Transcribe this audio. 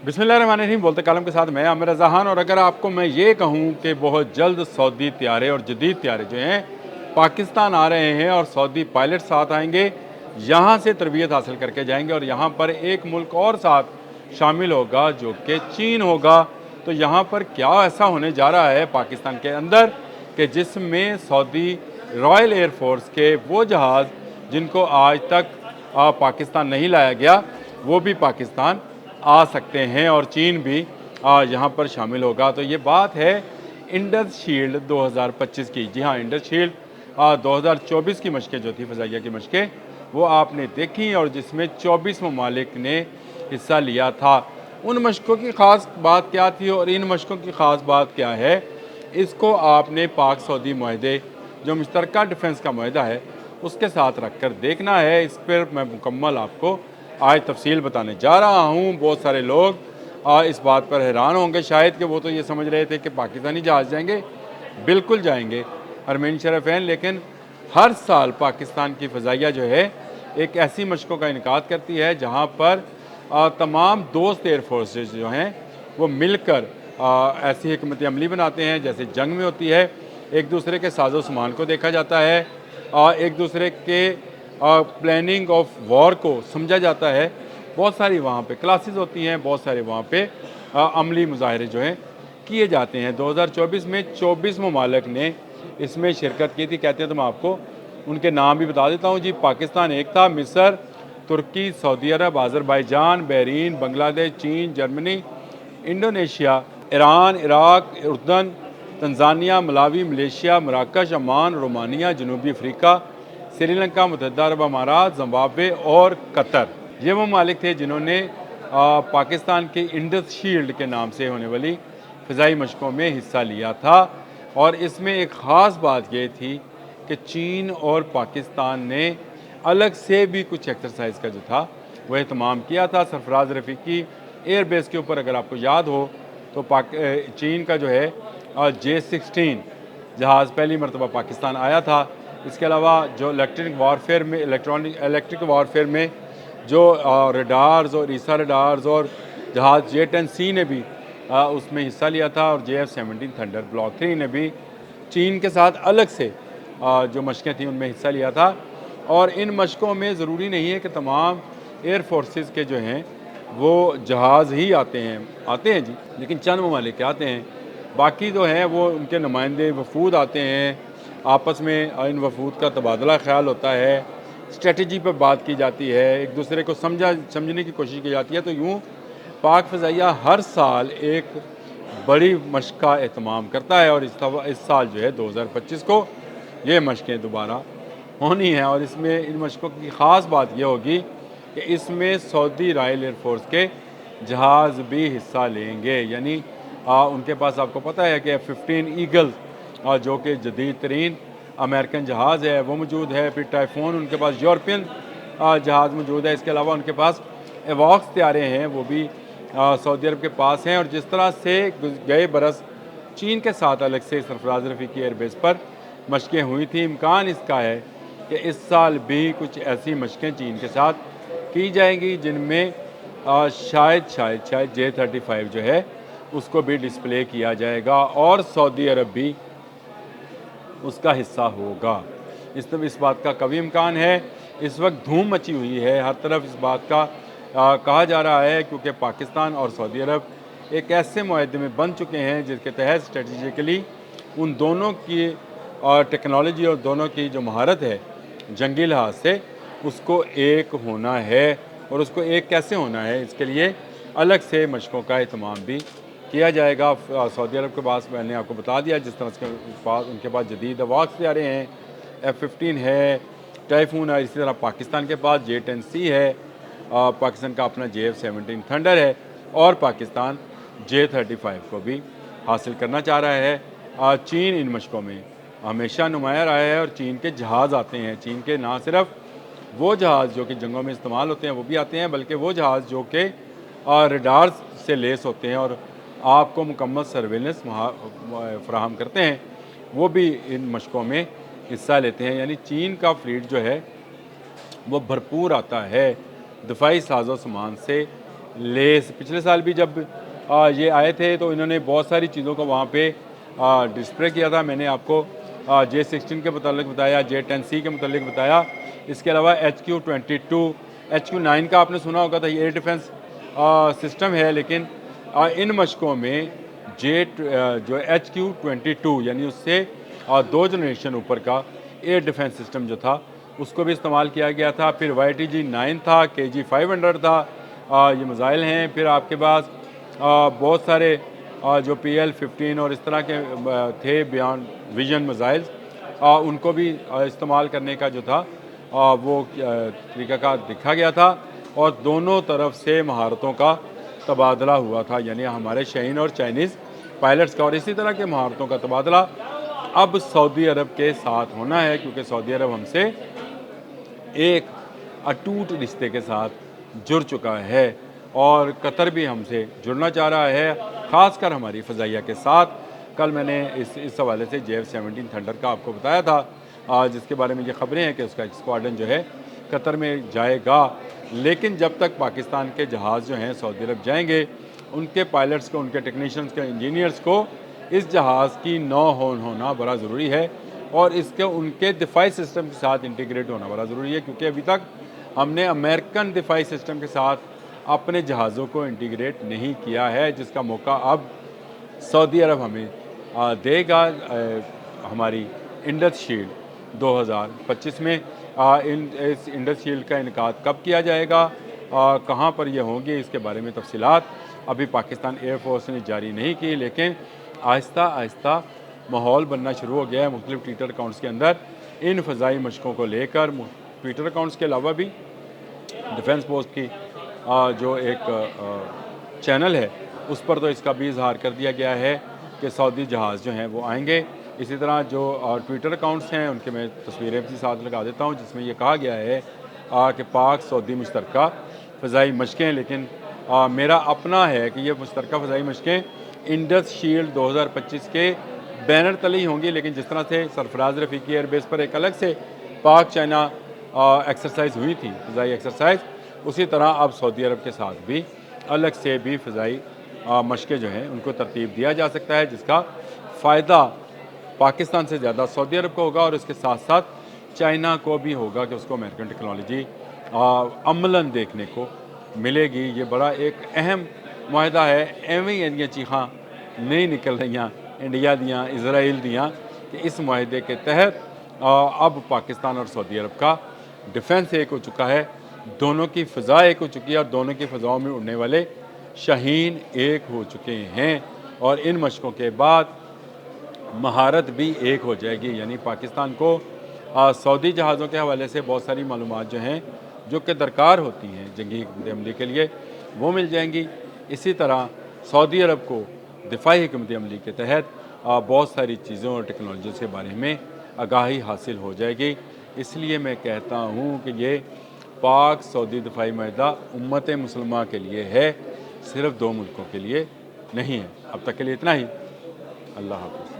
बिस्मिल्लाहिर्रहमानिर्रहीम। बोलते कालम के साथ मैं आमिर रज़ान। और अगर आपको मैं ये कहूँ कि बहुत जल्द सऊदी त्यारे और जदीद त्यारे जो हैं पाकिस्तान आ रहे हैं और सऊदी पायलट साथ आएंगे, यहाँ से तरबियत हासिल करके जाएंगे और यहाँ पर एक मुल्क और साथ शामिल होगा जो कि चीन होगा। तो यहाँ पर क्या ऐसा होने जा रहा है पाकिस्तान के अंदर कि जिसमें सऊदी रॉयल एयरफोर्स के वो जहाज़ जिनको आज तक पाकिस्तान नहीं लाया गया, वो भी पाकिस्तान आ सकते हैं और चीन भी यहाँ पर शामिल होगा। तो ये बात है इंडस शील्ड 2025 की। जी हाँ, इंडस शील्ड 2024 की मशक़ें जो थी, फ़ज़ाइया की मशक़ें, वो आपने देखी और जिसमें 24 ममालिक ने हिस्सा लिया था। उन मशक़ों की ख़ास बात क्या थी और इन मशक़ों की ख़ास बात क्या है, इसको आपने पाक सऊदी मुआहदे जो मुश्तरका डिफेंस का मुआहदा है उसके साथ रख कर देखना है। इस पर मैं मुकम्मल आपको आज तफसील बताने जा रहा हूँ। बहुत सारे लोग इस बात पर हैरान होंगे शायद कि वो तो ये समझ रहे थे कि पाकिस्तानी जहाज़ जाएंगे। बिल्कुल जाएंगे हरमैन शरफ़ैन, लेकिन हर साल पाकिस्तान की फ़ज़ाइया जो है एक ऐसी मशक़ों का इनकाद करती है जहाँ पर तमाम दोस्त एयरफोर्सेज जो हैं वो मिलकर ऐसी हिकमत अमली बनाते हैं जैसे जंग में होती है। एक दूसरे के साजो सामान को देखा जाता है, एक दूसरे के प्लानिंग ऑफ वॉर को समझा जाता है। बहुत सारी वहाँ पे क्लासेस होती हैं, बहुत सारे वहाँ पे अमली मुजाहरे जो हैं किए जाते हैं। 2024 में 24 ममालिक ने इसमें शिरकत की थी। कहते हैं तो मैं आपको उनके नाम भी बता देता हूँ जी। पाकिस्तान एक था, मिस्र, तुर्की, Saudi Arab, Azerbaijan, Bahrain, Bangladesh, चीन, जर्मनी, इंडोनेशिया, ईरान, इराक, उर्दन, तंजानिया, मलावी, मलेशिया, मराकश, ओमान, रोमानिया, जनूबी अफ्रीका, श्रीलंका, मुत्तहदा अरब अमारात, जिम्बाब्वे और कतर। ये वो ममालिक थे जिन्होंने पाकिस्तान के इंडस शील्ड के नाम से होने वाली फ़िज़ाई मशक़ों में हिस्सा लिया था। और इसमें एक ख़ास बात ये थी कि चीन और पाकिस्तान ने अलग से भी कुछ एक्सरसाइज का जो था वह एहतमाम किया था। सरफराज रफ़ीकी एयर बेस के ऊपर अगर आपको याद हो तो चीन का जो है J-16 जहाज़ पहली मरतबा पाकिस्तान आया था। इसके अलावा जो इलेक्ट्रिक वारफेयर में जो रडार्स और ईसा रडार्स और जहाज़ J-10C ने भी उसमें हिस्सा लिया था और JF-17 थंडर ब्लॉक 3 ने भी चीन के साथ अलग से जो मशक़ें थी उनमें हिस्सा लिया था। और इन मशक़ों में ज़रूरी नहीं है कि तमाम एयर फोर्सेस के जो हैं वो जहाज़ ही आते हैं जी, लेकिन चंद ममालिक आते हैं। बाकी जो हैं वो उनके नुमाइंदे वफूद आते हैं, आपस में इन वफूद का तबादला ख्याल होता है, स्ट्रेटजी पर बात की जाती है, एक दूसरे को समझने की कोशिश की जाती है। तो यूँ पाक फ़ज़ाइया हर साल एक बड़ी मशक़ का एहतमाम करता है और इस साल जो है 2025 को ये मशक़ें दोबारा होनी हैं। और इसमें इन मशक़ों की ख़ास बात यह होगी कि इसमें सऊदी रॉयल एयरफोर्स के जहाज़ भी हिस्सा लेंगे। यानी उनके पास आपको पता है कि F-15 ईगल जो कि जदीद तरीन अमेरिकन जहाज़ है वो मौजूद है। फिर टाइफून उनके पास यूरोपियन जहाज़ मौजूद है। इसके अलावा उनके पास एवॉक्स त्यारे हैं, वो भी सऊदी अरब के पास हैं। और जिस तरह से गए बरस चीन के साथ अलग से सरफराज रफ़ीकी एयरबेस पर मशक़ें हुई थी, इम्कान इसका है कि इस साल भी कुछ ऐसी मशक़ें चीन के साथ की जाएंगी जिनमें शायद J-35 जो है उसको भी डिस्प्ले किया जाएगा और सऊदी अरब भी उसका हिस्सा होगा। इस बात का कभी इम्कान है। इस वक्त धूम मची हुई है, हर तरफ इस बात का कहा जा रहा है क्योंकि पाकिस्तान और सऊदी अरब एक ऐसे मुआहदे में बन चुके हैं जिसके तहत स्ट्रेटजिकली उन दोनों की टेक्नोलॉजी और दोनों की जो महारत है जंगी लिहाज से उसको एक होना है। और उसको एक कैसे होना है, इसके लिए अलग से मशक़ों का एहतमाम भी किया जाएगा। सऊदी अरब के पास मैंने आपको बता दिया जिस तरह के पास उनके पास जदीद एवॉक्स त्यारे हैं, F-15 है, टाइफून है। इसी तरह पाकिस्तान के पास J-10C है, पाकिस्तान का अपना JF-17 थंडर है और पाकिस्तान J-35 को भी हासिल करना चाह रहा है। चीन इन मशक़ों में हमेशा नुमाया रहा है और चीन के जहाज़ आते हैं। चीन के ना सिर्फ वो जहाज़ जो कि जंगों में इस्तेमाल होते हैं वो भी आते हैं, बल्कि वो जहाज़ जो कि रडार्स से लेस होते हैं और आपको मुकम्मल सर्वेलेंस फराहम करते हैं, वो भी इन मशक़ों में हिस्सा लेते हैं। यानी चीन का फ्लीट जो है वो भरपूर आता है दिफाई साजो सामान से लेस, पिछले साल भी जब ये आए थे तो इन्होंने बहुत सारी चीज़ों को वहाँ पे डिस्प्ले किया था। मैंने आपको J16 के मुतालिक बताया, J10C के मुतालिक बताया। इसके अलावा HQ-22, HQ-9 का आपने सुना होगा था, ये एयर डिफेंस सिस्टम है, लेकिन इन मशकों में जो HQ-22 यानी उससे 2 जनरेशन ऊपर का एयर डिफेंस सिस्टम जो था उसको भी इस्तेमाल किया गया था। फिर YTG-9 था, KG-500 था, ये मिज़ाइल हैं। फिर आपके पास बहुत सारे जो PL-15 और इस तरह के थे बियॉन्ड विजन मिज़ाइल्स, उनको भी इस्तेमाल करने का जो था वो तरीक़ाकार दिखा गया था और दोनों तरफ से महारतों का तबादला हुआ था, यानी हमारे शाहीन और चाइनीज़ पायलट्स का। और इसी तरह के महारतों का तबादला अब सऊदी अरब के साथ होना है, क्योंकि सऊदी अरब हमसे एक अटूट रिश्ते के साथ जुड़ चुका है और कतर भी हमसे जुड़ना चाह रहा है, ख़ासकर हमारी फ़ज़ाइया के साथ। कल मैंने इस हवाले से JF-17 थंडर का आपको बताया था, जिसके बारे में ये ख़बरें हैं कि उसका एक स्क्वाड्रन जो है कतर में जाएगा। लेकिन जब तक पाकिस्तान के जहाज़ जो हैं सऊदी अरब जाएंगे, उनके पायलट्स को, उनके टेक्नीशियंस को, इंजीनियर्स को इस जहाज़ की होना बड़ा ज़रूरी है और इसके उनके दिफाई सिस्टम के साथ इंटीग्रेट होना बड़ा ज़रूरी है, क्योंकि अभी तक हमने अमेरिकन दिफाई सिस्टम के साथ अपने जहाज़ों को इंटीग्रेट नहीं किया है, जिसका मौका अब सऊदी अरब हमें देगा। हमारी इंडस शील्ड 2025 में इस इंडस शील्ड का इनकाद कब किया जाएगा, कहाँ पर यह होंगी, इसके बारे में तफसीलात अभी पाकिस्तान एयरफोर्स ने जारी नहीं की, लेकिन आहिस्ता आहिस्ता माहौल बनना शुरू हो गया है मुख्तलिफ ट्विटर अकाउंट्स के अंदर इन फ़ज़ाई मशकों को लेकर। ट्विटर अकाउंट्स के अलावा भी डिफेंस पोस्ट की जो एक चैनल है उस पर तो इसका भी इजहार कर दिया गया है कि सऊदी जहाज़ जो हैं वो आएंगे। इसी तरह जो ट्विटर अकाउंट्स हैं उनके मैं तस्वीरें भी साथ लगा देता हूँ, जिसमें ये कहा गया है कि पाक सऊदी मुश्तरका फ़ज़ाई मशकें, लेकिन मेरा अपना है कि ये मुश्तरका फ़ज़ाई मशकें इंडस शील्ड 2025 के बैनर तले ही होंगी। लेकिन जिस तरह से सरफराज रफ़ीकी एयरबेस पर एक अलग से पाक चाइना एक्सरसाइज हुई थी, फ़ज़ाई एक्सरसाइज, उसी तरह अब सऊदी अरब के साथ भी अलग से भी फ़ज़ाई मशक़ें जो हैं उनको तरतीब दिया जा सकता है, जिसका फ़ायदा पाकिस्तान से ज़्यादा सऊदी अरब को होगा और इसके साथ साथ चाइना को भी होगा कि उसको अमेरिकन टेक्नोलॉजी अमलन देखने को मिलेगी। ये बड़ा एक अहम मुआहदा है। एवं ही चीखां नहीं निकल रही इंडिया दियाँ, इसराइल दियाँ कि इस मुआहदे के तहत अब पाकिस्तान और सऊदी अरब का डिफेंस एक हो चुका है, दोनों की फ़ज़ा एक हो चुकी है और दोनों की फ़ज़ाओं में उड़ने वाले शाहीन एक हो चुके हैं और इन मशकों के बाद महारत भी एक हो जाएगी। यानी पाकिस्तान को सऊदी जहाज़ों के हवाले से बहुत सारी मालूमात जो हैं जो कि दरकार होती हैं जंगी हिकमत अमली के लिए वो मिल जाएंगी। इसी तरह सऊदी अरब को दिफाई हिकमत अमली के तहत बहुत सारी चीज़ों और टेक्नोलॉजी के बारे में आगाही हासिल हो जाएगी। इसलिए मैं कहता हूँ कि ये पाक सऊदी दिफाई माहिदा उम्मत मुसलमान के लिए है, सिर्फ़ 2 मुल्कों के लिए नहीं है। अब तक के लिए इतना ही। अल्लाह हाफ़िज़।